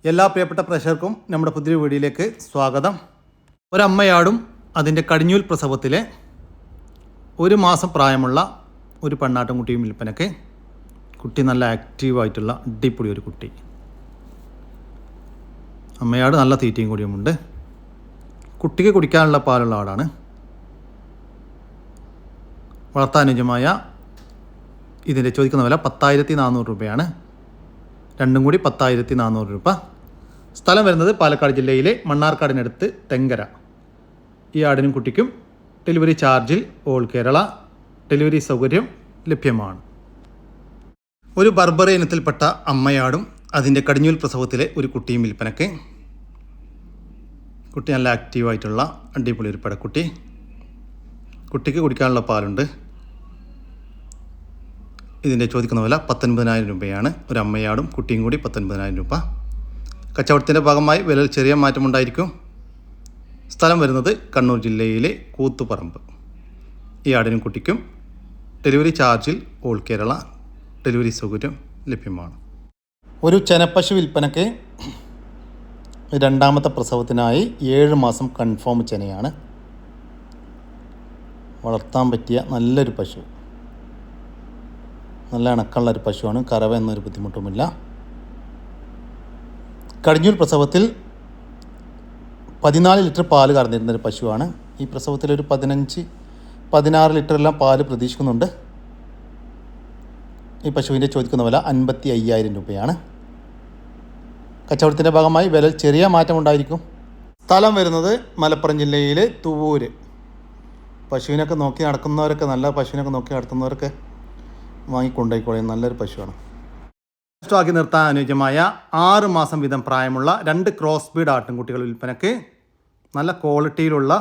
എല്ലാ പ്രിയപ്പെട്ട പ്രേക്ഷകർക്കും നമ്മുടെ പുതിയ വീഡിയോയിലേക്ക് സ്വാഗതം. ഒരമ്മയാടും അതിൻ്റെ കടിഞ്ഞൂൽ പ്രസവത്തിലെ 1 മാസം പ്രായമുള്ള ഒരു പെണ്ണാട്ടുംകുട്ടിയും വിൽപ്പനയ്ക്ക്. കുട്ടി നല്ല ആക്റ്റീവായിട്ടുള്ള അടിപൊളി ഒരു കുട്ടി. അമ്മയാട് നല്ല തീറ്റയും കൂടിയുമുണ്ട്. കുട്ടിക്ക് കുടിക്കാനുള്ള പാലുള്ള ആടാണ്. വളർത്താനുയോജ്യമായ ഇതിൻ്റെ ചോദിക്കുന്ന വില 10,400 രൂപയാണ്. രണ്ടും കൂടി 10,400 രൂപ. സ്ഥലം വരുന്നത് പാലക്കാട് ജില്ലയിലെ മണ്ണാർക്കാടിനടുത്ത് തെങ്കര. ഈ ആടിനും കുട്ടിക്കും ഡെലിവറി ചാർജിൽ ഓൾ കേരള ഡെലിവറി സൗകര്യം ലഭ്യമാണ്. ഒരു ബർബറി ഇനത്തിൽപ്പെട്ട അമ്മയാടും അതിൻ്റെ കടിഞ്ഞൂൽ പ്രസവത്തിലെ ഒരു കുട്ടിയും വിൽപ്പനയ്ക്ക്. കുട്ടി നല്ല ആക്റ്റീവായിട്ടുള്ള അടിപൊളി ഒരു പടക്കുട്ടി. കുട്ടിക്ക് കുടിക്കാനുള്ള പാലുണ്ട്. ഇതിൻ്റെ ചോദിക്കുന്ന വില 19,000 രൂപയാണ്. ഒരു അമ്മയാടും കുട്ടിയും കൂടി 19,000 രൂപ. കച്ചവടത്തിൻ്റെ ഭാഗമായി വിലയിൽ ചെറിയ മാറ്റമുണ്ടായിരിക്കും. സ്ഥലം വരുന്നത് കണ്ണൂർ ജില്ലയിലെ കൂത്തുപറമ്പ്. ഈ ആടിനും കുട്ടിക്കും ഡെലിവറി ചാർജിൽ ഓൾ കേരള ഡെലിവറി സൗകര്യം ലഭ്യമാണ്. ഒരു ചെനപ്പശു വിൽപ്പനയ്ക്ക്. രണ്ടാമത്തെ പ്രസവത്തിനായി 7 മാസം കൺഫേം ചെനയാണ്. വളർത്താൻ പറ്റിയ നല്ലൊരു പശു. നല്ല ഇണക്കമുള്ളൊരു പശുവാണ്. കറവ എന്നൊരു ബുദ്ധിമുട്ടുമില്ല. കടിഞ്ഞൂൽ പ്രസവത്തിൽ 14 ലിറ്റർ പാല് കറന്നിരുന്നൊരു പശുവാണ്. ഈ പ്രസവത്തിൽ ഒരു 15-16 ലിറ്ററെല്ലാം പാല് പ്രതീക്ഷിക്കുന്നുണ്ട്. ഈ പശുവിൻ്റെ ചോദിക്കുന്ന വില 55,000 രൂപയാണ്. കച്ചവടത്തിൻ്റെ ഭാഗമായി വില ചെറിയ മാറ്റമുണ്ടായിരിക്കും. സ്ഥലം വരുന്നത് മലപ്പുറം ജില്ലയിലെ തുവൂര്. പശുവിനൊക്കെ നോക്കി നടക്കുന്നവരൊക്കെ, നല്ല പശുവിനൊക്കെ നോക്കി നടത്തുന്നവരൊക്കെ വാങ്ങിക്കൊണ്ടുപോയിക്കോളയും. നല്ലൊരു പശുവാണ്. ാക്കി നിർത്താൻ അനുയോജ്യമായ 6 മാസം വീതം പ്രായമുള്ള 2 ക്രോസ് ബീഡ് ആട്ടിൻകുട്ടികൾ വിൽപ്പനയ്ക്ക്. നല്ല ക്വാളിറ്റിയിലുള്ള,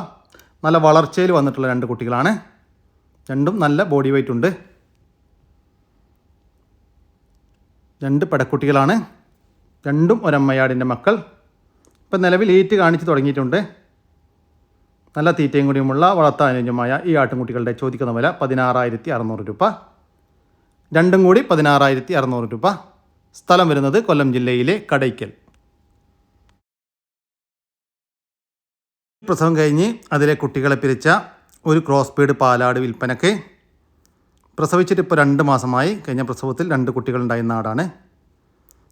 നല്ല വളർച്ചയിൽ വന്നിട്ടുള്ള 2 കുട്ടികളാണ്. രണ്ടും നല്ല ബോഡി വെയ്റ്റ് ഉണ്ട്. 2 പെടക്കുട്ടികളാണ്. രണ്ടും ഒരമ്മയാടിൻ്റെ മക്കൾ. ഇപ്പം നിലവിൽ ഈറ്റ് കാണിച്ച് തുടങ്ങിയിട്ടുണ്ട്. നല്ല തീറ്റയും കൂടിയുമുള്ള വളർത്താൻ അനുയോജ്യമായ ഈ ആട്ടിൻകുട്ടികളുടെ ചോദിക്കുന്ന വില 16,600 രൂപ. രണ്ടും കൂടി 16,600 രൂപ. സ്ഥലം വരുന്നത് കൊല്ലം ജില്ലയിലെ കടയ്ക്കൽ. പ്രസവം കഴിഞ്ഞ് അതിലെ കുട്ടികളെ പിരിച്ച ഒരു ക്രോസ് ബീഡ് പാലാട് വിൽപ്പനയ്ക്ക്. പ്രസവിച്ചിട്ട് ഇപ്പോൾ 2 മാസമായി. കഴിഞ്ഞ പ്രസവത്തിൽ 2 കുട്ടികളുണ്ടായിരുന്ന ആടാണ്.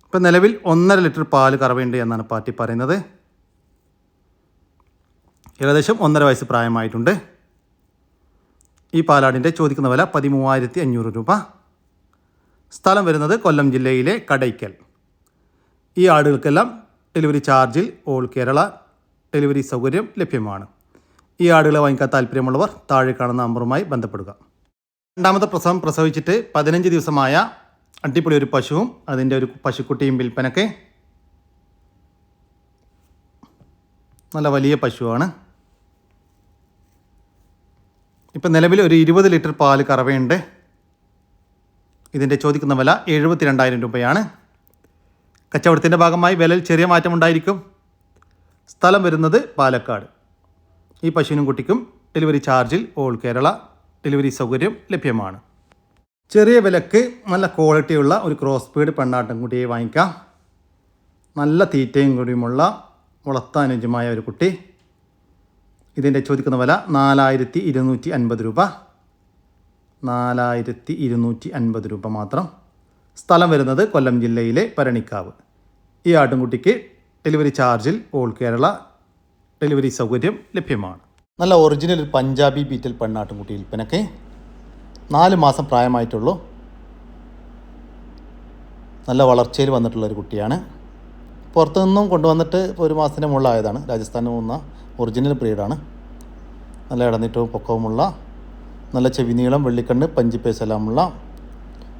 ഇപ്പം നിലവിൽ 1.5 ലിറ്റർ പാല് കറവയുണ്ട് എന്നാണ് പാർട്ടി പറയുന്നത്. ഏകദേശം 1.5 വയസ്സ് പ്രായമായിട്ടുണ്ട്. ഈ പാലാടിൻ്റെ ചോദിക്കുന്ന വില 13,500 രൂപ. സ്ഥലം വരുന്നത് കൊല്ലം ജില്ലയിലെ കടയ്ക്കൽ. ഈ ആടുകൾക്കെല്ലാം ഡെലിവറി ചാർജിൽ ഓൾ കേരള ഡെലിവറി സൗകര്യം ലഭ്യമാണ്. ഈ ആടുകളെ വാങ്ങിക്കാൻ താല്പര്യമുള്ളവർ താഴെ കാണുന്ന നമ്പറുമായി ബന്ധപ്പെടുക. രണ്ടാമത്തെ പ്രസവം പ്രസവിച്ചിട്ട് 15 ദിവസമായ അടിപൊളി ഒരു പശുവും അതിൻ്റെ ഒരു പശുക്കുട്ടിയും വിൽപ്പനയ്ക്ക്. നല്ല വലിയ പശുവാണ്. ഇപ്പം നിലവിൽ ഒരു 20 ലിറ്റർ പാല് കറവയുണ്ട്. ഇതിൻ്റെ ചോദിക്കുന്ന വില 72,000 രൂപയാണ്. കച്ചവടത്തിൻ്റെ ഭാഗമായി വിലയിൽ ചെറിയ മാറ്റമുണ്ടായിരിക്കും. സ്ഥലം വരുന്നത് പാലക്കാട്. ഈ പശുവിനും കുട്ടിക്കും ഡെലിവറി ചാർജിൽ ഓൾ കേരള ഡെലിവറി സൗകര്യം ലഭ്യമാണ്. ചെറിയ വിലക്ക് നല്ല ക്വാളിറ്റിയുള്ള ഒരു ക്രോസ് ബീഡ് പെണ്ണാട്ടിൻകുട്ടിയെ വാങ്ങിക്കാം. നല്ല തീറ്റയും കൂടിയുമുള്ള വളർത്താനുയോജ്യമായ ഒരു കുട്ടി. ഇതിൻ്റെ ചോദിക്കുന്ന വില 4,250 രൂപ. 4,250 രൂപ മാത്രം. സ്ഥലം വരുന്നത് കൊല്ലം ജില്ലയിലെ പരണിക്കാവ്. ഈ ആട്ടിൻകുട്ടിക്ക് ഡെലിവറി ചാർജിൽ ഓൾ കേരള ഡെലിവറി സൗകര്യം ലഭ്യമാണ്. നല്ല ഒറിജിനൽ ഒരു പഞ്ചാബി ബീറ്റൽ പെണ്ണാട്ടിൻകുട്ടി വിൽപ്പനയ്ക്ക്. 4 മാസം പ്രായമായിട്ടുള്ളൂ. നല്ല വളർച്ചയിൽ വന്നിട്ടുള്ളൊരു കുട്ടിയാണ്. പുറത്തുനിന്നും കൊണ്ടുവന്നിട്ട് ഇപ്പോൾ 1 മാസത്തിന് മുകളിലായതാണ്. രാജസ്ഥാനിൽ വന്ന ഒറിജിനൽ ബ്രീഡാണ്. നല്ല ഇടനീട്ടവും പൊക്കവുമുള്ള, നല്ല ചെവി നീളം, വെള്ളിക്കണ്ണ്, പഞ്ചിപ്പേസ് എല്ലാമുള്ള,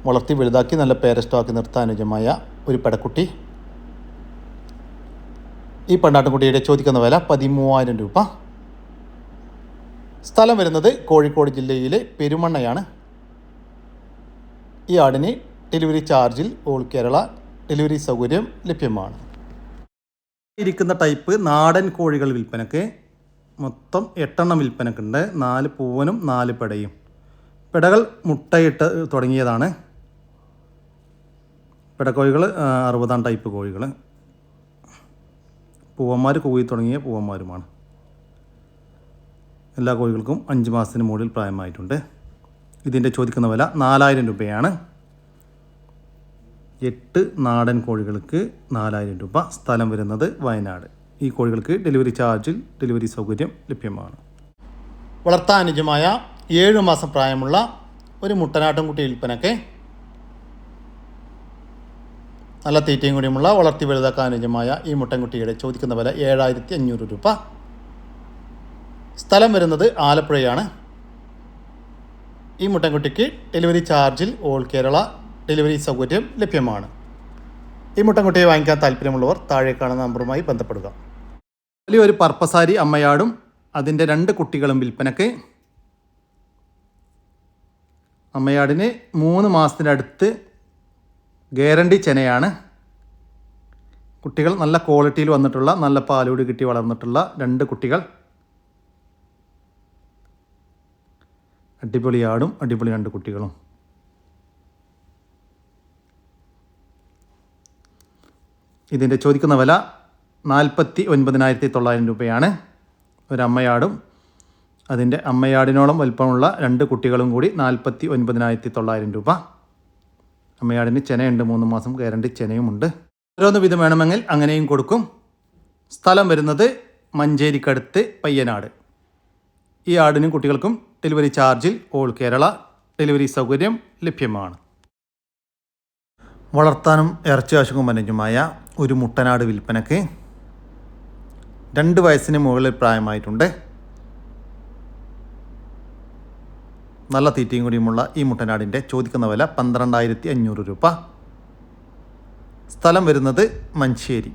വളർത്തി വലുതാക്കി നല്ല പേരസ്റ്റോക്കി നിർത്താൻ അനുയോജ്യമായ ഒരു പെടക്കുട്ടി. ഈ പെണ്ണാട്ടിൻകുട്ടിയുടെ ചോദിക്കുന്ന വില 13,000 രൂപ. സ്ഥലം വരുന്നത് കോഴിക്കോട് ജില്ലയിലെ പെരുമണ്ണയാണ്. ഈ ആടിന് ഡെലിവറി ചാർജിൽ ഓൾ കേരള ഡെലിവറി സൗകര്യം ലഭ്യമാണ്. ഇരിക്കുന്ന ടൈപ്പ് നാടൻ കോഴികൾ വിൽപ്പനയ്ക്ക്. മൊത്തം 8 എണ്ണം വിൽപ്പനക്കുണ്ട്. 4 പൂവനും 4 പെടയും. പെടകൾ മുട്ടയിട്ട് തുടങ്ങിയതാണ്. പെടക്കോഴികൾ 60 ടൈപ്പ് കോഴികൾ. പൂവന്മാർ കൂവി തുടങ്ങിയ പൂവന്മാരുമാണ്. എല്ലാ കോഴികൾക്കും 5 മാസത്തിന് മുകളിൽ പ്രായമായിട്ടുണ്ട്. ഇതിൻ്റെ ചോദിക്കുന്ന വില 4000 രൂപയാണ്. 8 നാടൻ കോഴികൾക്ക് 4000 രൂപ. സ്ഥലം വരുന്നത് വയനാട്. ഈ കോഴികൾക്ക് ഡെലിവറി ചാർജിൽ ഡെലിവറി സൗകര്യം ലഭ്യമാണ്. വളർത്താൻ അനുയോജ്യമായ 7 മാസം പ്രായമുള്ള ഒരു മുട്ടനാട്ടുംകുട്ടി വിൽപ്പനയ്ക്ക് നല്ല തീറ്റയും കൂടിയുമുള്ള വളർത്തി വലുതാക്കാൻ അനുയോജ്യമായ ഈ മുട്ടൻകുട്ടിയുടെ ചോദിക്കുന്ന വില 7500 രൂപ. സ്ഥലം വരുന്നത് ആലപ്പുഴയാണ്. ഈ മുട്ടൻകുട്ടിക്ക് ഡെലിവറി ചാർജിൽ ഓൾ കേരള ഡെലിവറി സൗകര്യം ലഭ്യമാണ്. ഈ മുട്ടൻകുട്ടിയെ വാങ്ങിക്കാൻ താല്പര്യമുള്ളവർ താഴെ കാണുന്ന നമ്പറുമായി ബന്ധപ്പെടുക. വലിയൊരു പർപ്പസാരി അമ്മയാടും അതിൻ്റെ 2 കുട്ടികളും വിൽപ്പനയ്ക്ക്. അമ്മയാടിന് 3 മാസത്തിനടുത്ത് ഗ്യാരണ്ടി ചെനയാണ്. കുട്ടികൾ നല്ല ക്വാളിറ്റിയിൽ വന്നിട്ടുള്ള നല്ല പാലോട് കിട്ടി വളർന്നിട്ടുള്ള 2 കുട്ടികൾ. അടിപൊളി ആടും അടിപൊളി 2 കുട്ടികളും. ഇതിൻ്റെ ചോദിക്കുന്ന വില 49,900 രൂപയാണ്. ഒരമ്മയാടും അതിൻ്റെ അമ്മയാടിനോളം വലിപ്പമുള്ള 2 കുട്ടികളും കൂടി 49,900 രൂപ. അമ്മയാടിന് ചെനയുണ്ട്, 3 മാസം ഗ്യാരണ്ടി ചെനയുമുണ്ട്. ഓരോന്ന് വിധം വേണമെങ്കിൽ അങ്ങനെയും കൊടുക്കും. സ്ഥലം വരുന്നത് മഞ്ചേരിക്കടുത്ത് പയ്യനാട്. ഈ ആടിനും കുട്ടികൾക്കും ഡെലിവറി ചാർജിൽ ഓൾ കേരള ഡെലിവറി സൗകര്യം ലഭ്യമാണ്. വളർത്താനും ഇറച്ചി ആവശ്യവും അനുയോജ്യമായ ഒരു മുട്ടനാട് വിൽപ്പനയ്ക്ക്. 2 വയസ്സിന് മുകളിൽ പ്രായമായിട്ടുണ്ട്. നല്ല തീറ്റയും കൂടിയുമുള്ള ഈ മുട്ടനാടിൻ്റെ ചോദിക്കുന്ന വില 12,500 രൂപ. സ്ഥലം വരുന്നത് മഞ്ചേരി.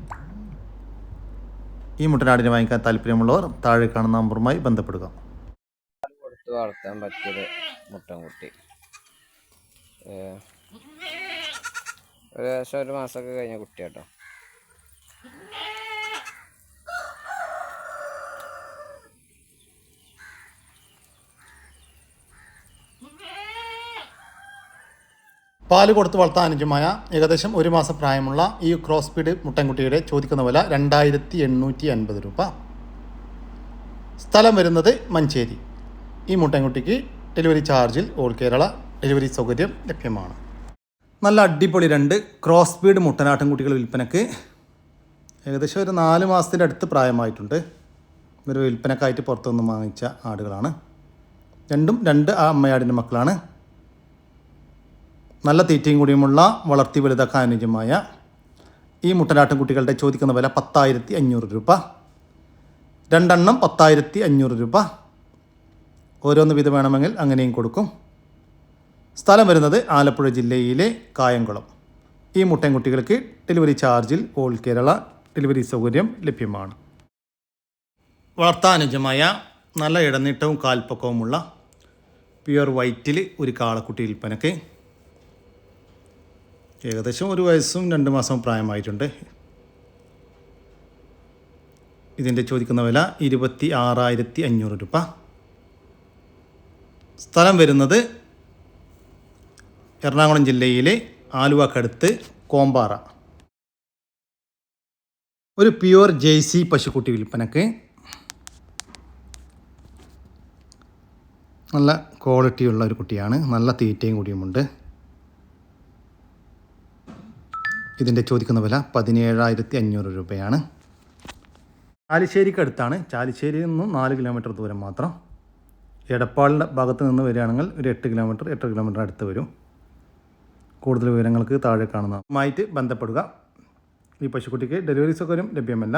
ഈ മുട്ടനാടിനെ വാങ്ങിക്കാൻ താല്പര്യമുള്ളവർ താഴെ കാണുന്ന നമ്പറുമായി ബന്ധപ്പെടുക. വളർത്താൻ പറ്റിയൊരു മുട്ടൻകുട്ടി ഏകദേശം 1 മാസമൊക്കെ കഴിഞ്ഞ കുട്ടിയാട്ടോ. പാല് കൊടുത്ത് വളർത്താൻ അനുയോജ്യമായ ഏകദേശം 1 മാസം പ്രായമുള്ള ഈ ക്രോസ് ബീഡ് മുട്ടൻകുട്ടിയുടെ ചോദിക്കുന്ന വില 2,850 രൂപ. സ്ഥലം വരുന്നത് മഞ്ചേരി. ഈ മുട്ടൻകുട്ടിക്ക് ഡെലിവറി ചാർജിൽ ഓൾ കേരള ഡെലിവറി സൗകര്യം ലഭ്യമാണ്. നല്ല അടിപൊളി 2 ക്രോസ് ബീഡ് മുട്ടനാട്ടിൻകുട്ടികൾ വിൽപ്പനയ്ക്ക്. ഏകദേശം ഒരു 4 മാസത്തിൻ്റെ അടുത്ത് പ്രായമായിട്ടുണ്ട്. ഒരു വിൽപ്പനക്കായിട്ട് പുറത്തുനിന്ന് വാങ്ങിച്ച ആടുകളാണ്. 2 അമ്മയാടിൻ്റെ മക്കളാണ്. നല്ല തീറ്റയും കൂടിയുമുള്ള വളർത്തി വലുതാക്കാൻ അനുയോജ്യമായ ഈ മുട്ടനാട്ടിൻകുട്ടികളുടെ ചോദിക്കുന്ന വില 10,500 രൂപ. 2 എണ്ണം 10,500 രൂപ. ഓരോന്ന് വിധം വേണമെങ്കിൽ അങ്ങനെയും കൊടുക്കും. സ്ഥലം വരുന്നത് ആലപ്പുഴ ജില്ലയിലെ കായംകുളം. ഈ മുട്ടൻകുട്ടികൾക്ക് ഡെലിവറി ചാർജിൽ ഓൾ കേരള ഡെലിവറി സൗകര്യം ലഭ്യമാണ്. വളർത്താൻ അനുയോജ്യമായ നല്ല ഇടനീട്ടവും കാൽപ്പൊക്കവുമുള്ള പ്യുവർ വൈറ്റിൽ ഒരു കാളക്കുട്ടി വിൽപ്പനയ്ക്ക്. ഏകദേശം 1 വയസ്സും 2 മാസവും പ്രായമായിട്ടുണ്ട്. ഇതിൻ്റെ ചോദിക്കുന്ന വില 26,500 രൂപ. സ്ഥലം വരുന്നത് എറണാകുളം ജില്ലയിലെ ആലുവക്കടുത്ത് കോമ്പാറ. ഒരു പ്യുവർ ജേഴ്സി പശുക്കുട്ടി വിൽപ്പനയ്ക്ക്. നല്ല ക്വാളിറ്റിയുള്ള ഒരു കുട്ടിയാണ്. നല്ല തീറ്റയും കൂടിയുമുണ്ട്. ഇതിൻ്റെ ചോദിക്കുന്ന വില 17,500 രൂപയാണ്. ചാലിശ്ശേരിക്കടുത്താണ്. ചാലിശ്ശേരിയിൽ നിന്നും 4 കിലോമീറ്റർ ദൂരം മാത്രം. എടപ്പാളിൻ്റെ ഭാഗത്ത് നിന്ന് വരികയാണെങ്കിൽ ഒരു 8 കിലോമീറ്റർ അടുത്ത് വരും. കൂടുതൽ വിവരങ്ങൾക്ക് താഴെ കാണുന്നതുമായിട്ട് ബന്ധപ്പെടുക. ഈ പശുക്കുട്ടിക്ക് ഡെലിവറി സൗകര്യം ലഭ്യമല്ല.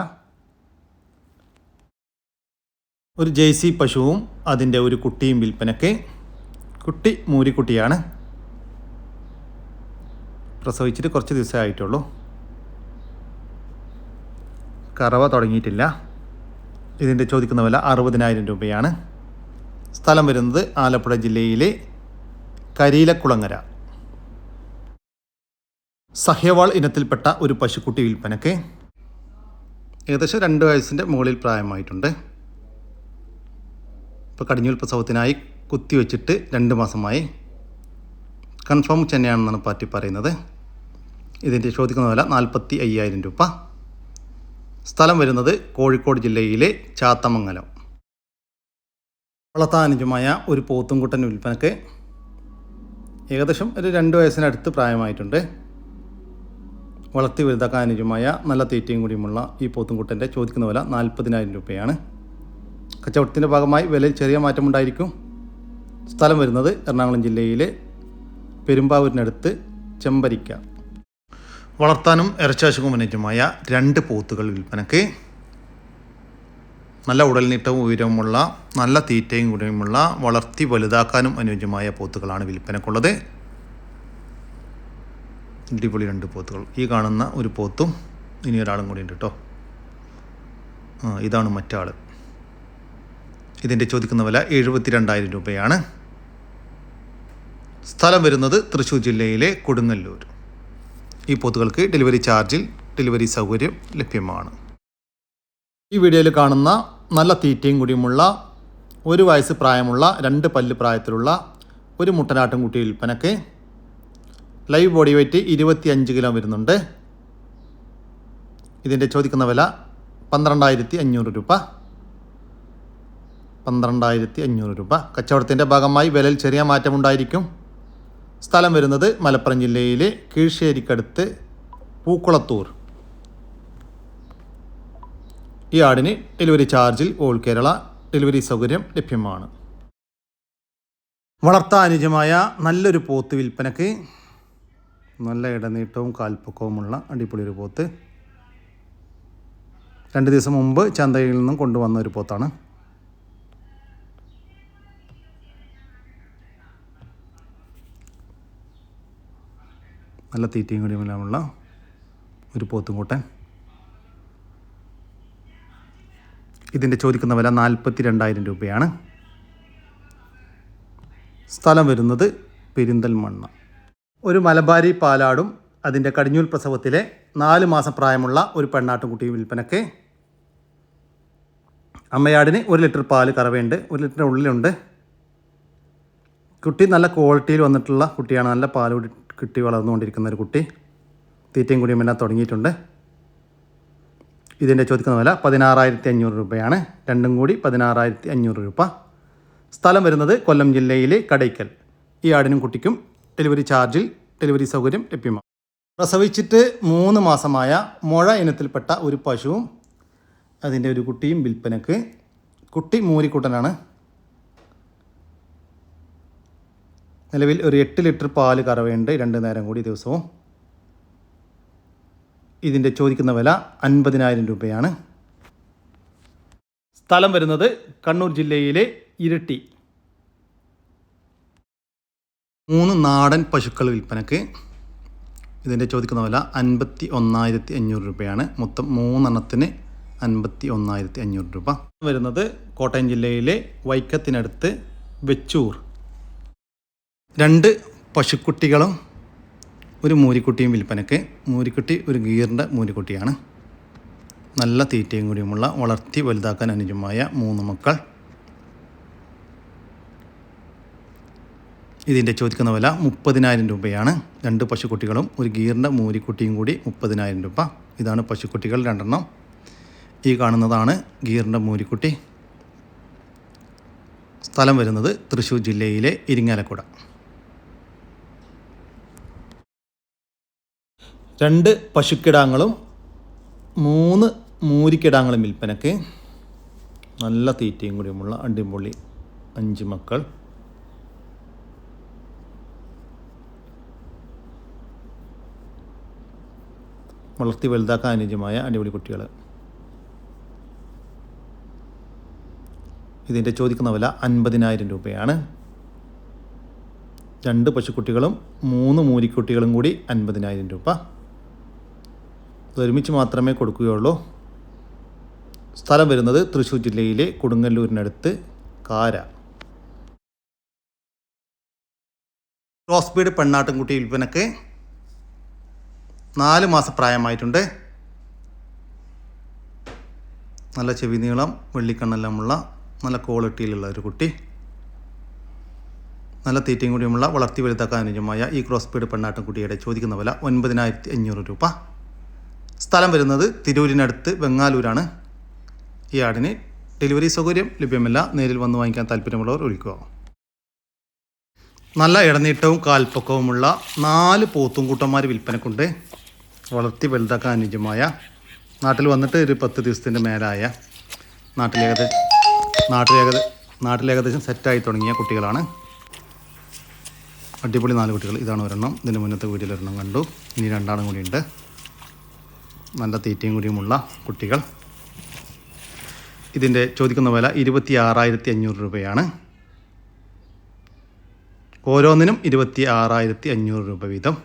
ഒരു ജേഴ്സി പശുവും അതിൻ്റെ ഒരു കുട്ടിയും വിൽപ്പനയ്ക്ക്. കുട്ടി മൂരിക്കുട്ടിയാണ്. പ്രസവിച്ചിട്ട് കുറച്ച് ദിവസമേ ആയിട്ടുള്ളൂ. കറവ തുടങ്ങിയിട്ടില്ല. ഇതിൻ്റെ ചോദിക്കുന്ന വില 60,000 രൂപയാണ്. സ്ഥലം വരുന്നത് ആലപ്പുഴ ജില്ലയിലെ കരിയിലക്കുളങ്ങര. സഹ്യവാൾ ഇനത്തിൽപ്പെട്ട ഒരു പശുക്കുട്ടി വിൽപ്പനയ്ക്ക്. ഏകദേശം 2 വയസ്സിൻ്റെ മുകളിൽ പ്രായമായിട്ടുണ്ട്. ഇപ്പോൾ കടിഞ്ഞൂൽ പ്രസവത്തിനായി കുത്തിവെച്ചിട്ട് 2 മാസമായി. കൺഫേം തന്നെയാണെന്നാണ് പാർട്ടി പറയുന്നത്. ഇതിൻ്റെ ചോദിക്കുന്ന വില 45,000 രൂപ. സ്ഥലം വരുന്നത് കോഴിക്കോട് ജില്ലയിലെ ചാത്തമംഗലം. വളർത്താനുജമായ ഒരു പോത്തുംകുട്ടൻ വിൽപ്പനക്ക് ഏകദേശം ഒരു 2 വയസ്സിനടുത്ത് പ്രായമായിട്ടുണ്ട്. വളർത്തി വലുതാക്കാൻ അനുജമായ നല്ല തീറ്റയും കൂടിയുമുള്ള ഈ പോത്തുംകുട്ടൻ്റെ ചോദിക്കുന്ന വില 40,000 രൂപയാണ്. കച്ചവടത്തിൻ്റെ ഭാഗമായി വിലയിൽ ചെറിയ മാറ്റമുണ്ടായിരിക്കും. സ്ഥലം വരുന്നത് എറണാകുളം ജില്ലയിലെ പെരുമ്പാവൂരിനടുത്ത് ചെമ്പരിക്ക. വളർത്താനും ഇറച്ചാശുക്കും അനുജമായ 2 പോത്തുകൾ വിൽപ്പനക്ക്. നല്ല ഉടൽനീട്ടവും ഉയരവുമുള്ള നല്ല തീറ്റയും കൂടിയുമുള്ള വളർത്തി വലുതാക്കാനും അനുയോജ്യമായ പോത്തുകളാണ് വിൽപ്പനക്കുള്ളത്. അടിപൊളി 2 പോത്തുകൾ. ഈ കാണുന്ന ഒരു പോത്തും ഇനി ഒരാളും കൂടി ഉണ്ട് കേട്ടോ. ഇതാണ് മറ്റാൾ. ഇതിൻ്റെ ചോദിക്കുന്ന വില 72,000 രൂപയാണ്. സ്ഥലം വരുന്നത് തൃശ്ശൂർ ജില്ലയിലെ കൊടുങ്ങല്ലൂർ. ഈ പോത്തുകൾക്ക് ഡെലിവറി ചാർജിൽ ഡെലിവറി സൗകര്യം ലഭ്യമാണ്. ഈ വീഡിയോയിൽ കാണുന്ന നല്ല തീറ്റയും കൂടിയുമുള്ള 1 വയസ്സ് പ്രായമുള്ള 2 പല്ല് പ്രായത്തിലുള്ള ഒരു മുട്ടനാട്ടുംകുട്ടി വിൽപ്പനക്ക്. ലൈവ് ബോഡി വെയ്റ്റ് 25 കിലോ വരുന്നുണ്ട്. ഇതിൻ്റെ ചോദിക്കുന്ന വില 12,500 രൂപ. 12,500 രൂപ. കച്ചവടത്തിൻ്റെ ഭാഗമായി വിലയിൽ ചെറിയ മാറ്റമുണ്ടായിരിക്കും. സ്ഥലം വരുന്നത് മലപ്പുറം ജില്ലയിലെ കീഴ്ശ്ശേരിക്കടുത്ത് പൂക്കുളത്തൂർ. ഈ ആടിന് ഡെലിവറി ചാർജിൽ ഓൾ കേരള ഡെലിവറി സൗകര്യം ലഭ്യമാണ്. വളർത്താൻ അനുയോജ്യമായ നല്ലൊരു പോത്ത് വിൽപ്പനക്ക്. നല്ല ഇടനീട്ടവും കാൽപ്പൊക്കവുമുള്ള അടിപൊളി ഒരു പോത്ത്. 2 ദിവസം മുമ്പ് ചന്തയിൽ നിന്നും കൊണ്ടുവന്ന ഒരു പോത്താണ്. നല്ല തീറ്റയും കൂടിയുമെല്ലാമുള്ള ഒരു പോത്തുംകൂട്ടൻ. ഇതിൻ്റെ ചോദിക്കുന്ന വില 42,000 രൂപയാണ്. സ്ഥലം വരുന്നത് പെരിന്തൽമണ്ണ. ഒരു മലബാരി പാലാടും അതിൻ്റെ കടിഞ്ഞൂൽ പ്രസവത്തിലെ 4 മാസം പ്രായമുള്ള ഒരു പെണ്ണാട്ടുംകുട്ടി വിൽപ്പനക്ക്. അമ്മയാടിന് 1 ലിറ്റർ പാല് കറവയുണ്ട്. 1 ലിറ്ററിന് ഉള്ളിലുണ്ട്. കുട്ടി നല്ല ക്വാളിറ്റിയിൽ വന്നിട്ടുള്ള കുട്ടിയാണ്. നല്ല പാൽ കിട്ടി വളർന്നുകൊണ്ടിരിക്കുന്ന ഒരു കുട്ടി. തീറ്റയും കൂടിയും എല്ലാം തുടങ്ങിയിട്ടുണ്ട്. ഇതിൻ്റെ ചോദിക്കുന്ന വില 16,500 രൂപയാണ്. രണ്ടും കൂടി 16,500 രൂപ. സ്ഥലം വരുന്നത് കൊല്ലം ജില്ലയിലെ കടയ്ക്കൽ. ഈ ആടിനും കുട്ടിക്കും ഡെലിവറി ചാർജിൽ ഡെലിവറി സൗകര്യം ലഭ്യമാണ്. പ്രസവിച്ചിട്ട് 3 മാസമായ മുഴ ഇനത്തിൽപ്പെട്ട ഒരു പശുവും അതിൻ്റെ ഒരു കുട്ടിയും വിൽപ്പനക്ക്. കുട്ടി മൂരിക്കുട്ടനാണ്. നിലവിൽ ഒരു 8 ലിറ്റർ പാല് കറവയുണ്ട് 2 നേരം കൂടി ദിവസവും. ഇതിൻ്റെ ചോദിക്കുന്ന വില 50,000 രൂപയാണ്. സ്ഥലം വരുന്നത് കണ്ണൂർ ജില്ലയിലെ ഇരിട്ടി. 3 നാടൻ പശുക്കൾ വിൽപ്പനക്ക്. ഇതിൻ്റെ ചോദിക്കുന്ന വില 51,500 രൂപയാണ്. മൊത്തം 3 എണ്ണത്തിന് 51,500 രൂപ. വരുന്നത് കോട്ടയം ജില്ലയിലെ വൈക്കത്തിനടുത്ത് വെച്ചൂർ. 2 പശുക്കുട്ടികളും ഒരു മൂരിക്കുട്ടിയും വിൽപ്പനക്ക്. മൂരിക്കുട്ടി ഒരു ഗീറിൻ്റെ മൂരിക്കുട്ടിയാണ്. നല്ല തീറ്റയും കൂടിയുമുള്ള വളർത്തി വലുതാക്കാൻ അനുയോജ്യമായ 3 മക്കൾ. ഇതിൻ്റെ ചോദിക്കുന്ന വില 30,000 രൂപയാണ്. 2 പശുക്കുട്ടികളും ഒരു ഗീറിൻ്റെ മൂരിക്കുട്ടിയും കൂടി 30,000 രൂപ. ഇതാണ് പശുക്കുട്ടികൾ 2 എണ്ണം. ഈ കാണുന്നതാണ് ഗീറിൻ്റെ മൂരിക്കുട്ടി. സ്ഥലം വരുന്നത് തൃശ്ശൂർ ജില്ലയിലെ ഇരിങ്ങാലക്കുട. 2 പശുക്കിടാങ്ങളും 3 മൂരിക്കിടാങ്ങളും വിൽപ്പനക്ക്. നല്ല തീറ്റയും കൂടിയുമുള്ള അടിപൊളി 5 മക്കൾ. വളർത്തി വലുതാക്കാൻ അനുയോജ്യമായ അടിപൊളി കുട്ടികൾ. ഇതിൻ്റെ ചോദിക്കുന്ന വില 50,000 രൂപയാണ്. 2 പശുക്കുട്ടികളും 3 മൂരിക്കുട്ടികളും കൂടി 50,000 രൂപ. ഇതൊരുമിച്ച് മാത്രമേ കൊടുക്കുകയുള്ളൂ. സ്ഥലം വരുന്നത് തൃശ്ശൂർ ജില്ലയിലെ കൊടുങ്ങല്ലൂരിനടുത്ത് കാര. ക്രോസ് ബീഡ് പെണ്ണാട്ടുംകുട്ടി വിൽപ്പനക്ക്. 4 മാസം പ്രായമായിട്ടുണ്ട്. നല്ല ചെവി നീളം വെള്ളിക്കണ്ണെല്ലാമുള്ള നല്ല ക്വാളിറ്റിയിലുള്ള ഒരു കുട്ടി. നല്ല തീറ്റയും കൂടിയുമുള്ള വളർത്തി വലുതാക്കാൻ അനുയോജ്യമായ ഈ ക്രോസ് ബീഡ് പെണ്ണാട്ടുംകുട്ടിയുടെ ചോദിക്കുന്ന വില 9,500 രൂപ. സ്ഥലം വരുന്നത് തിരൂരിനടുത്ത് വെങ്ങാലൂരാണ്. ഈ ആടിന് ഡെലിവറി സൗകര്യം ലഭ്യമല്ല. നേരിൽ വന്ന് വാങ്ങിക്കാൻ താല്പര്യമുള്ളവർ വിളിക്കുക. നല്ല ഇടനീട്ടവും കാൽപ്പൊക്കവുമുള്ള 4 പോത്തുംകൂട്ടന്മാർ വിൽപ്പനക്കുണ്ട്. വളർത്തി വലുതാക്കാൻ അനുയോജ്യമായ, നാട്ടിൽ വന്നിട്ട് ഒരു 10 ദിവസത്തിൻ്റെ മേലായ, നാട്ടിലേകദേശം സെറ്റായി തുടങ്ങിയ കുട്ടികളാണ്. അടിപൊളി 4 കുട്ടികൾ. ഇതാണ് ഒരെണ്ണം. ഇതിൻ്റെ മുന്നത്തെ വീഡിയോയിൽ ഒരെണ്ണം കണ്ടു. ഇനി 2 കൂടിയുണ്ട്. നല്ല തീറ്റയും കൂടിയുമുള്ള കുട്ടികൾ. ഇതിൻ്റെ ചോദിക്കുന്ന വില 26,500 രൂപയാണ്. ഓരോന്നിനും 26,500 രൂപ വീതം.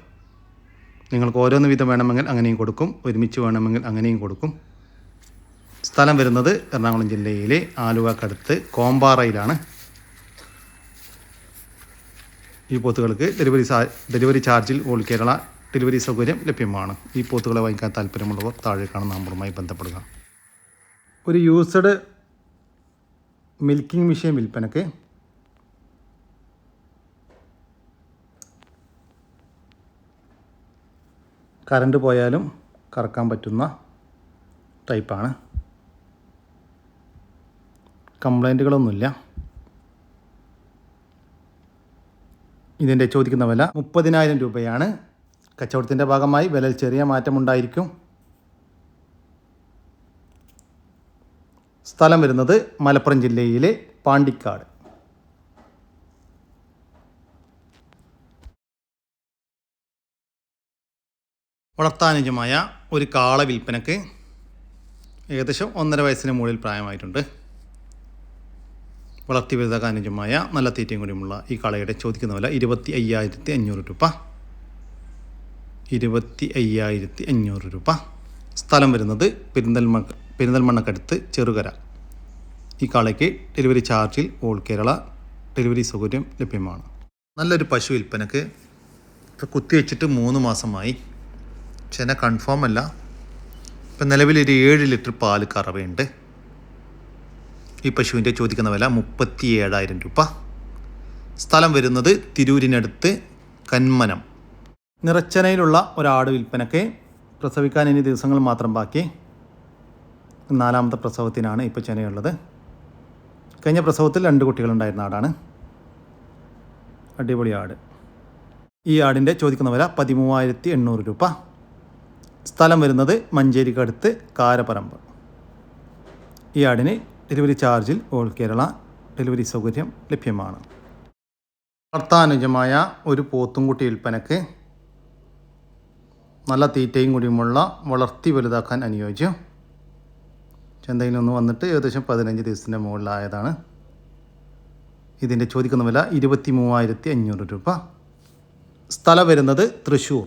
നിങ്ങൾക്ക് ഓരോന്ന് വീതം വേണമെങ്കിൽ അങ്ങനെയും കൊടുക്കും, ഒരുമിച്ച് വേണമെങ്കിൽ അങ്ങനെയും കൊടുക്കും. സ്ഥലം വരുന്നത് എറണാകുളം ജില്ലയിലെ ആലുവക്കടുത്ത് കോമ്പാറയിലാണ്. ഈ പോത്തുകൾക്ക് ഡെലിവറി ചാർജിൽ ഓൾ കേരള ഡെലിവറി സൗകര്യം ലഭ്യമാണ്. ഈ പോത്തുകളെ വാങ്ങിക്കാൻ താല്പര്യമുള്ളവർ താഴെ കാണുന്ന നമ്പറുമായി ബന്ധപ്പെടുക. ഒരു യൂസ്ഡ് മിൽക്കിംഗ് മെഷീൻ വിൽപ്പനയ്ക്ക്. കറണ്ട് പോയാലും കറക്കാൻ പറ്റുന്ന ടൈപ്പാണ്. കംപ്ലൈൻറ്റുകളൊന്നുമില്ല. ഇതിൻ്റെ ചോദിക്കുന്ന വില 30,000 രൂപയാണ്. കച്ചവടത്തിൻ്റെ ഭാഗമായി വിലയിൽ ചെറിയ മാറ്റമുണ്ടായിരിക്കും. സ്ഥലം വരുന്നത് മലപ്പുറം ജില്ലയിലെ പാണ്ടിക്കാട്. വളർത്താനുജമായ ഒരു കാള വിൽപ്പനക്ക്. ഏകദേശം 1.5 വയസ്സിന് മുകളിൽ പ്രായമായിട്ടുണ്ട്. വളർത്തി വലുതാക്കാൻ അനുജമായ നല്ല തീറ്റയും കൂടിയുമുള്ള ഈ കാളയുടെ ചോദിക്കുന്ന വില 25,500 രൂപ. 25,500 രൂപ. സ്ഥലം വരുന്നത് പെരിന്തൽമണ്ണക്കടുത്ത് ചെറുകര. ഈ കാളയ്ക്ക് ഡെലിവറി ചാർജിൽ ഓൾ കേരള ഡെലിവറി സൗകര്യം ലഭ്യമാണ്. നല്ലൊരു പശു വിൽപ്പനക്ക്. ഇപ്പോൾ കുത്തിവെച്ചിട്ട് 3 മാസമായി. ചെന കൺഫേം അല്ല. ഇപ്പം നിലവിലൊരു 7 ലിറ്റർ പാല് കറവയുണ്ട്. ഈ പശുവിൻ്റെ ചോദിക്കുന്ന വില 37,000 രൂപ. സ്ഥലം വരുന്നത് തിരൂരിനടുത്ത് കന്മനം. നിറച്ചനയിലുള്ള ഒരാട് വിൽപ്പനയ്ക്ക്. പ്രസവിക്കാൻ ഇനി ദിവസങ്ങൾ മാത്രം ബാക്കി. 4ാമത്തെ പ്രസവത്തിനാണ് ഇപ്പോൾ ചെനയുള്ളത്. കഴിഞ്ഞ പ്രസവത്തിൽ 2 കുട്ടികളുണ്ടായിരുന്ന ആടാണ്. അടിപൊളി ആട്. ഈ ആടിൻ്റെ ചോദിക്കുന്ന വില 13,800 രൂപ. സ്ഥലം വരുന്നത് മഞ്ചേരിക്കടുത്ത് കാരപ്പറമ്പ്. ഈ ആടിന് ഡെലിവറി ചാർജിൽ ഓൾ കേരള ഡെലിവറി സൗകര്യം ലഭ്യമാണ്. വളർത്താനുജമായ ഒരു പോത്തുംകുട്ടി വിൽപ്പനക്ക്. നല്ല തീറ്റയും കൂടിയുമുള്ള, വളർത്തി വലുതാക്കാൻ അനുയോജ്യം. ചന്തയിൽ നിന്ന് വന്നിട്ട് ഏകദേശം 15 ദിവസത്തിൻ്റെ മുകളിലായതാണ്. ഇതിൻ്റെ ചോദിക്കുന്ന വില 23,500 രൂപ. സ്ഥലം വരുന്നത് തൃശ്ശൂർ.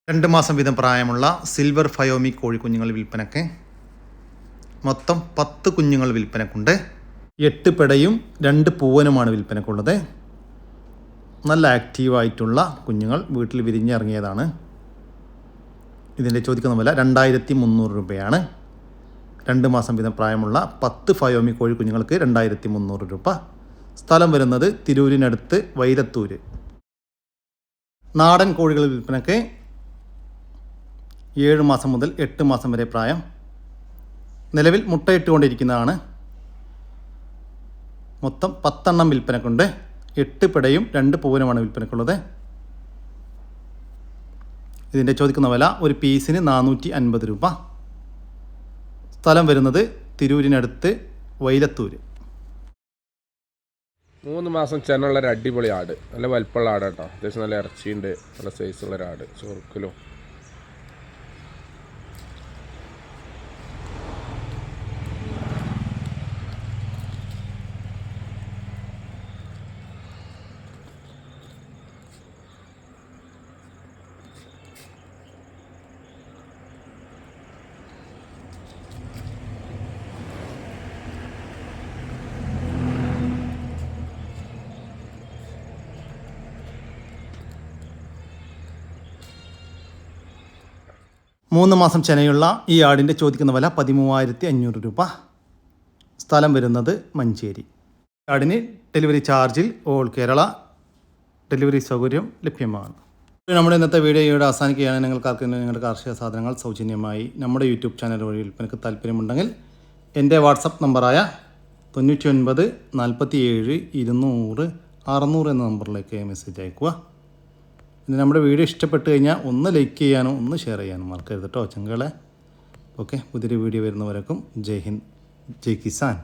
2 മാസം വീതം പ്രായമുള്ള സിൽവർ ഫയോമി കോഴിക്കുഞ്ഞുങ്ങൾ വിൽപ്പനക്ക്. മൊത്തം 10 കുഞ്ഞുങ്ങൾ വിൽപ്പനക്കുണ്ട്. 8 പെടയും 2 പൂവനുമാണ് വിൽപ്പനക്കുള്ളത്. നല്ല ആക്റ്റീവായിട്ടുള്ള കുഞ്ഞുങ്ങൾ വീട്ടിൽ വിരിഞ്ഞിറങ്ങിയതാണ്. ഇതിൻ്റെ ചോദിക്കുന്ന വില 2,300 രൂപയാണ്. 2 മാസം വീതം പ്രായമുള്ള 10 ഫയോമി കോഴിക്കുഞ്ഞുങ്ങൾക്ക് 2,300 രൂപ. സ്ഥലം വരുന്നത് തിരൂരിനടുത്ത് വൈരത്തൂര്. നാടൻ കോഴികൾ വിൽപ്പനയ്ക്ക്. 7 മാസം മുതൽ 8 മാസം വരെ പ്രായം. നിലവിൽ മുട്ടയിട്ടുകൊണ്ടിരിക്കുന്നതാണ്. മൊത്തം 10 എണ്ണം വിൽപ്പനക്കുണ്ട്. 8 പിടയും 2 പൂവനുമാണ് വിൽപ്പനക്കുള്ളത്. ഇതിൻ്റെ ചോദിക്കുന്ന വില ഒരു പീസിന് 450 രൂപ. സ്ഥലം വരുന്നത് തിരൂരിനടുത്ത് വൈലത്തൂര്. 3 മാസം ചെനുള്ള ഒരു അടിപൊളി ആട്. നല്ല വലിപ്പമുള്ള ആട് കേട്ടോ. അത്യാവശ്യം നല്ല ഇറച്ചിയുണ്ട്. നല്ല സൈസുള്ള ഒരാട്. ചൊറുക്കലും. മൂന്ന് മാസം ചെനയുള്ള ഈ ആടിൻ്റെ ചോദിക്കുന്ന വില 13,500 രൂപ. സ്ഥലം വരുന്നത് മഞ്ചേരി. ആടിന് ഡെലിവറി ചാർജിൽ ഓൾ കേരള ഡെലിവറി സൗകര്യം ലഭ്യമാണ്. നമ്മുടെ ഇന്നത്തെ വീഡിയോ ഇവിടെ അവസാനിക്കുകയാണ്. നിങ്ങൾക്ക് ആർക്കെങ്കിലും നിങ്ങളുടെ കാർഷിക സാധനങ്ങൾ സൗജന്യമായി നമ്മുടെ യൂട്യൂബ് ചാനൽ വഴി വിൽപ്പനയ്ക്ക് താല്പര്യമുണ്ടെങ്കിൽ എൻ്റെ വാട്സപ്പ് നമ്പറായ 99 47 200 600 എന്ന നമ്പറിലേക്ക് മെസ്സേജ് അയക്കുക. പിന്നെ നമ്മുടെ വീഡിയോ ഇഷ്ടപ്പെട്ട് കഴിഞ്ഞാൽ ഒന്ന് ലൈക്ക് ചെയ്യാനും ഒന്ന് ഷെയർ ചെയ്യാനും മറക്കരുത് കേട്ടോ ചങ്കളെ. ഓക്കെ, പുതിയൊരു വീഡിയോ വരുന്നവരേക്കും ജയ് ഹിന്ദ്, ജയ് കിസാൻ.